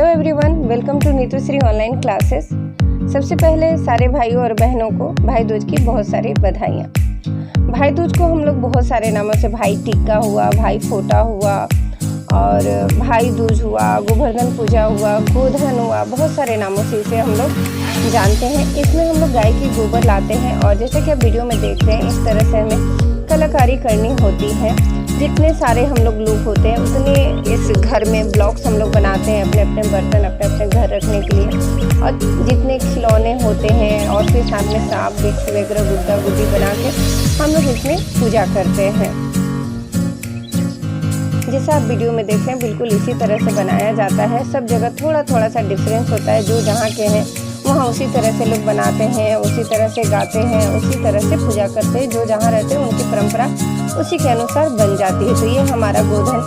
Hello everyone, welcome to Neetushree online classes. सबसे पहले सारे भाइयों और बहनों को भाई दूज की बहुत सारी बधाइयाँ। भाई दूज को हम लोग बहुत सारे नामों से, भाई टिक्का हुआ, भाई फोटा हुआ और भाई दूज हुआ, गोवर्धन पूजा हुआ, गोधन हुआ, बहुत सारे नामों से इसे हम लोग जानते हैं। इसमें हम लोग गाय की गोबर लाते हैं और जैसे कि आप वीडियो में देख रहे हैं, इस तरह से हमें कलाकारी करनी होती है। जितने सारे हम लोग होते हैं उतने इस घर में ब्लॉक्स हम लोग बनाते हैं अपने अपने बर्तन अपने अपने घर रखने के लिए, और जितने खिलौने होते हैं और फिर साथ में सांप बिच्छू वगैरह गुड्डा गुड्डी बना के हम लोग इसमें पूजा करते हैं। जैसा आप वीडियो में देख रहे हैं, बिल्कुल इसी तरह से बनाया जाता है। सब जगह थोड़ा थोड़ा सा डिफरेंस होता है, जो जहाँ के हैं वहाँ उसी तरह से लोग बनाते हैं, उसी तरह से गाते हैं, उसी तरह से पूजा करते हैं। जो जहाँ रहते हैं उनकी परंपरा उसी के अनुसार बन जाती है। तो ये हमारा गोधन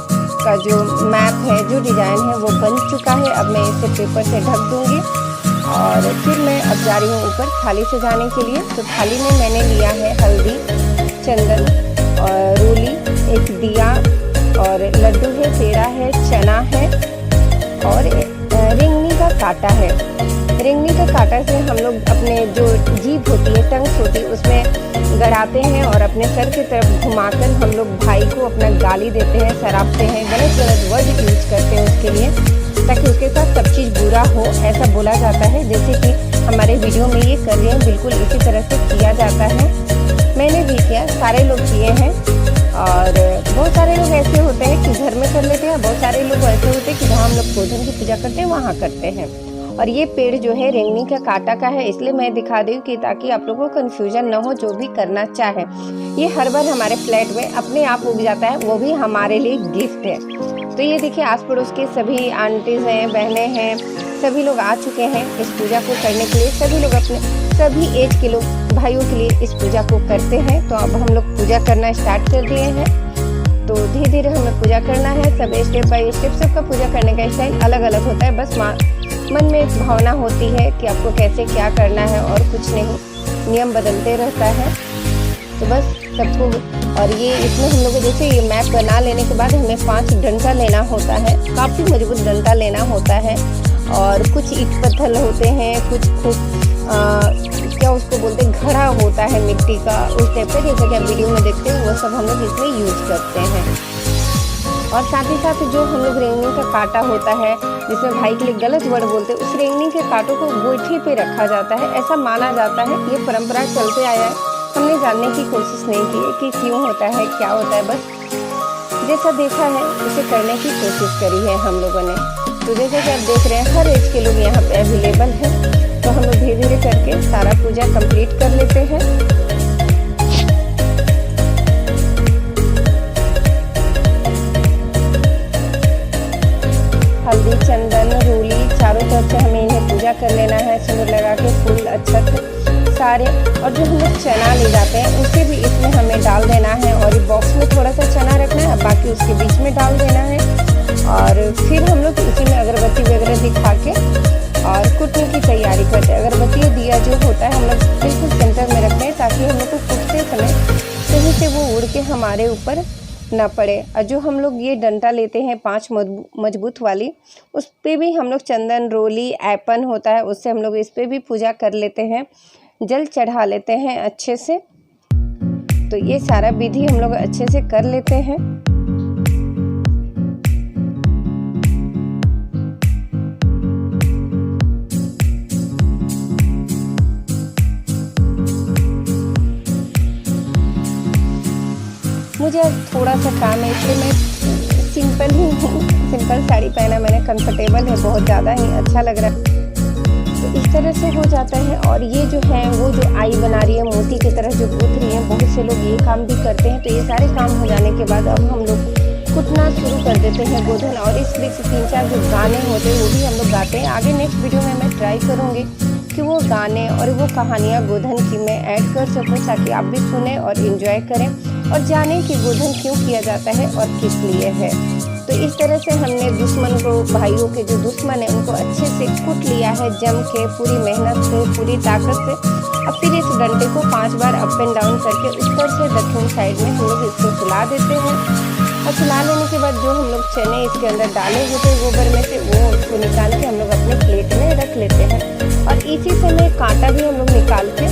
का जो मैप है, जो डिज़ाइन है वो बन चुका है। अब मैं इसे पेपर से ढक दूँगी और फिर मैं अब जा रही हूँ ऊपर थाली से जाने के लिए। तो थाली में मैंने लिया है हल्दी, चंदन और रूली, एक दिया और लड्डू है, पेड़ा है, चना है और रेंगनी का कांटा है। रेंगनी का कांटा से हम लोग अपने जो जीभ होती है, टंग्स होती है, उसमें गड़ाते हैं और अपने सर की तरफ घुमाकर हम लोग भाई को अपना गाली देते हैं, सरापते हैं, गलत गलत वर्ड यूज करते हैं उसके लिए, ताकि उसके साथ सब चीज़ बुरा हो, ऐसा बोला जाता है। जैसे कि हमारे वीडियो में ये कर रहे हैं, बिल्कुल इसी तरह से किया जाता है। मैंने भी किया, सारे लोग किए हैं। और बहुत सारे लोग ऐसे होते हैं कि घर में कर लेते हैं, बहुत सारे लोग ऐसे होते हैं कि जहाँ हम लोग गोधन की पूजा करते हैं वहाँ करते हैं। और ये पेड़ जो है रेंगनी का कांटा का है, इसलिए मैं दिखा रही हूँ कि ताकि आप लोगों को कन्फ्यूजन ना हो, जो भी करना चाहे। ये हर बार हमारे फ्लैट में अपने आप उग जाता है, वो भी हमारे लिए गिफ्ट है। तो ये देखिए, आस पड़ोस के सभी आंटीज हैं, बहनें हैं, सभी लोग आ चुके हैं इस पूजा को करने के लिए। सभी लोग अपने सभी एज के लोग भाइयों के लिए इस पूजा को करते हैं। तो अब हम लोग पूजा करना स्टार्ट कर दिए हैं। तो धीरे धीरे हमें पूजा करना है, सब स्टेप बाय स्टेप। सबका पूजा करने का स्टाइल अलग अलग होता है, बस मन में एक भावना होती है कि आपको कैसे क्या करना है, और कुछ नहीं, नियम बदलते रहता है। तो बस सबको, और ये इसमें हम लोग जैसे ये मैप बना लेने के बाद हमें 5 डंडा लेना होता है, काफ़ी मजबूत डंडा लेना होता है। और कुछ ईंट पत्थर होते हैं, कुछ क्या उसको बोलते हैं, घड़ा होता है मिट्टी का, उस टाइप का, जैसे कि आप वीडियो में देखते हैं, वो सब हम लोग इसमें यूज करते हैं। और साथ ही साथ जो हम लोग रेंगनी का कांटा होता है, जिसमें भाई के लिए गलत वर्ड बोलते हैं, उस रेंगनी के कांटों को गोईठी पे रखा जाता है, ऐसा माना जाता है। ये परंपरा चलते आया है, हमने जानने की कोशिश नहीं की है कि क्यों होता है, क्या होता है। बस जैसा देखा है उसे करने की कोशिश करी है हम लोगों ने। तो जैसे कि आप देख रहे हैं, हर एज के लोग यहाँ पे अवेलेबल हैं। तो हम लोग धीरे धीरे करके सारा पूजा कंप्लीट कर लेते हैं। हल्दी, चंदन, रूली, चारों तरफ से हमें इन्हें पूजा कर लेना है, सिंदूर लगा के, फूल, अक्षत सारे। और जो हम लोग चना ले जाते हैं उसे भी इसमें हमें डाल देना है, और बॉक्स में थोड़ा सा चना रखना है, बाकी उसके बीच में डाल देना है। और फिर हम लोग उसी में अगरबत्ती वगैरह दिखा के और कुटने की तैयारी करते हैं। अगरबत्ती दिया जो होता है हम लोग बिल्कुल सेंटर में रखते हैं, ताकि हम लोग को कुटते समय सही से वो उड़ के हमारे ऊपर ना पड़े। और जो हम लोग ये डंडा लेते हैं 5 मजबूत वाली, उस पर भी हम लोग चंदन, रोली, ऐपन होता है, उससे हम लोग इस पर भी पूजा कर लेते हैं, जल चढ़ा लेते हैं अच्छे से। तो ये सारा विधि हम लोग अच्छे से कर लेते हैं। मुझे थोड़ा सा काम है, इसलिए मैं सिंपल ही हूँ, सिंपल साड़ी पहना मैंने, कंफर्टेबल है, बहुत ज़्यादा ही अच्छा लग रहा है। तो इस तरह से हो जाता है। और ये जो है वो जो आई बना रही है, मोती की तरह जो गूंथ रही है, बहुत से लोग ये काम भी करते हैं। तो ये सारे काम हो जाने के बाद अब हम लोग कुटना शुरू कर देते हैं गोधन। और इस बीच 3-4 जो गाने होते हैं वो भी हम लोग गाते हैं। आगे नेक्स्ट वीडियो में मैं ट्राई करूँगी कि वो गाने और वो कहानियाँ गोधन की मैं ऐड कर सकूँ, ताकि आप भी सुने और इन्जॉय करें और जाने कि गोधन क्यों किया जाता है और किस लिए है। तो इस तरह से हमने दुश्मन को, भाइयों के जो दुश्मन है, उनको अच्छे से कुट लिया है, जम के, पूरी मेहनत से, पूरी ताकत से। अब फिर इस डंडे को 5 बार अप एंड डाउन करके उत्तर से दक्षिण साइड में हम लोग इसको फुला देते हैं। और चला लेने के बाद जो हम लोग चने इसके अंदर डाले हुए थे गोबर में से, वो उसको निकाल के हम लोग अपने प्लेट में रख लेते हैं। और इसी समय कांटा भी हम लोग निकाल के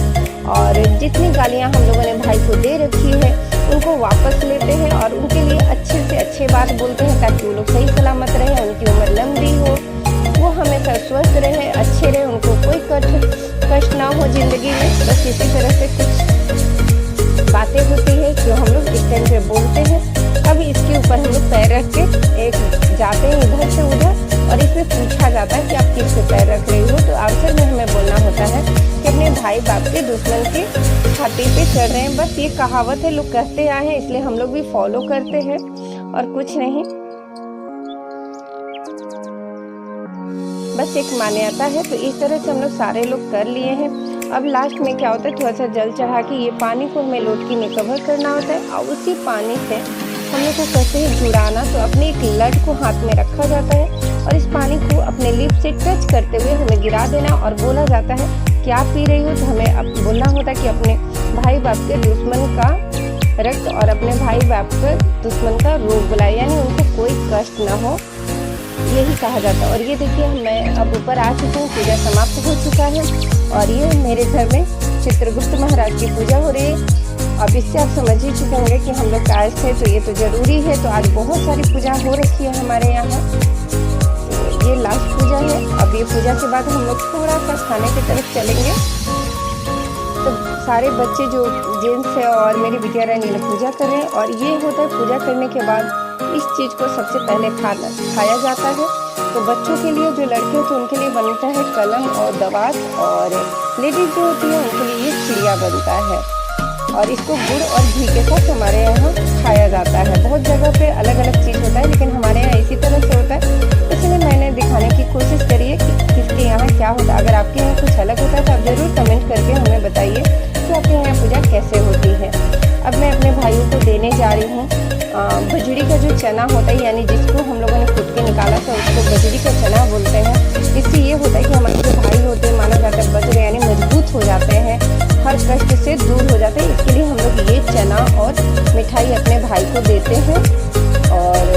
और जितनी गालियाँ हम लोगों ने भाई को दे रखी है उनको वापस लेते हैं और उनके लिए अच्छे से अच्छे बात बोलते हैं, ताकि वो लोग सही सलामत रहे, उनकी उम्र लंबी हो, वो हमेशा स्वस्थ रहे, अच्छे रहे, उनको कोई कष्ट ना हो ज़िंदगी में। बस इसी तरह से कुछ बातें होती है जो हम लोग इस टाइम पे बोलते हैं। अब इसके ऊपर हम लोग पैर रख के एक जाते हैं इधर से उधर और इसमें पूछा जाता है कि आप किस पे पैर रख रही हो। तो आंसर में हमें बोलना होता है कि अपने भाई बाप के दुश्मन की छाती पे चढ़ रहे हैं। बस ये कहावत है, लोग कहते आए हैं, इसलिए हम लोग भी फॉलो करते हैं और कुछ नहीं, बस एक मान्यता है। तो इस तरह से हम लोग सारे लोग कर लिए हैं। अब लास्ट में क्या होता है, थोड़ा सा जल चढ़ा के ये पानी को हमें लोटकी में कवर करना होता है और उसी पानी से हम लोग को कहते हैं जुड़ाना। तो अपने एक लड को हाथ में रखा जाता है और इस पानी को अपने लिप से टच करते हुए हमें गिरा देना और बोला जाता है कि आप पी रही हो। तो हमें अब बोलना होता है कि अपने भाई बाप के दुश्मन का रक्त और अपने भाई बाप के दुश्मन का रोग बुलाए, यानी उनको कोई कष्ट ना हो, यही कहा जाता है। और ये देखिए मैं अब ऊपर आ चुकी हूँ, पूजा समाप्त हो चुका है और ये मेरे घर में चित्रगुप्त महाराज की पूजा हो रही है। अब इससे आप समझ ही चुके होंगे कि हम लोग कायस्थ थे, तो ये तो ज़रूरी है। तो आज बहुत सारी पूजा हो रखी है हमारे यहाँ, तो ये लास्ट पूजा है। अब ये पूजा के बाद हम लोग थोड़ा सा खाने की तरफ चलेंगे। तो सारे बच्चे जो जेंट्स है और मेरी बिटिया रानी ने पूजा कर रहे हैं और ये होता है पूजा करने के बाद इस चीज़ को सबसे पहले खाया जाता है। तो बच्चों के लिए, जो लड़के होते हैं उनके लिए बनता है कलम और दवात, और लेडीज जो होती है उनके लिए ये चिड़िया बनता है और इसको गुड़ और घी के साथ हमारे यहाँ खाया जाता है। बहुत जगह पे अलग अलग चीज़ होता है, लेकिन हमारे यहाँ इसी तरह से होता है, इसलिए मैंने दिखाने की कोशिश करी है कि किसके यहाँ क्या होता है। अगर आपके यहाँ कुछ अलग होता है तो आप ज़रूर कमेंट करके हमें बताइए कि आपके यहाँ पूजा कैसे होती है। अब मैं अपने भाइयों को देने जा रही हूँ बजड़ी का जो चना होता है, यानी जिसको हम लोगों ने कूट के निकाला था उसको बजड़ी का चना बोलते हैं। इससे ये होता है कि हमारे जो भाई होते हैं, माना जाता है बजड़े यानी मजबूत हो जाते हैं, हर कष्ट से दूर हो जाते हैं। इसके लिए हम लोग ये चना और मिठाई अपने भाई को देते हैं और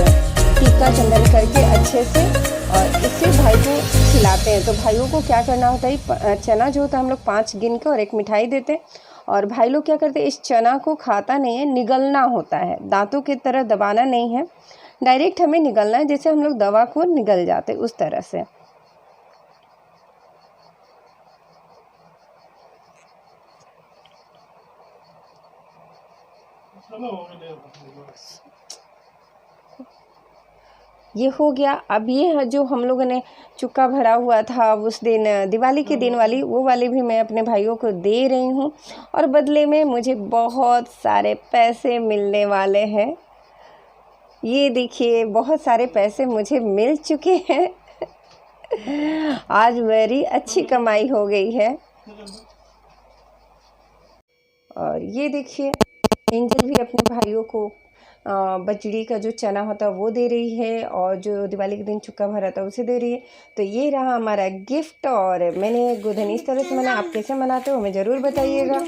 टीका चंदन करके अच्छे से, और इससे भाई को खिलाते हैं। तो भाइयों को क्या करना होता है, चना जो होता है हम लोग 5 गिन के और एक मिठाई देते हैं। और भाई लोग क्या करते हैं, इस चना को खाता नहीं है, निगलना होता है, दांतों की तरह दबाना नहीं है, डायरेक्ट हमें निगलना है, जैसे हम लोग दवा को निगल जाते उस तरह से। ये हो गया। अब ये जो हम लोगों ने चुक्का भरा हुआ था उस दिन दिवाली के दिन वाली, वो वाली भी मैं अपने भाइयों को दे रही हूँ और बदले में मुझे बहुत सारे पैसे मिलने वाले हैं। ये देखिए बहुत सारे पैसे मुझे मिल चुके हैं। आज मेरी अच्छी कमाई हो गई है। और ये देखिए एंजल भी अपने भाइयों को बजड़ी का जो चना होता है वो दे रही है और जो दिवाली के दिन चुक्का भरा था उसे दे रही है। तो ये रहा हमारा गिफ्ट और मैंने गोधन इस तरह से मना, आप कैसे मनाते हो हमें ज़रूर बताइएगा।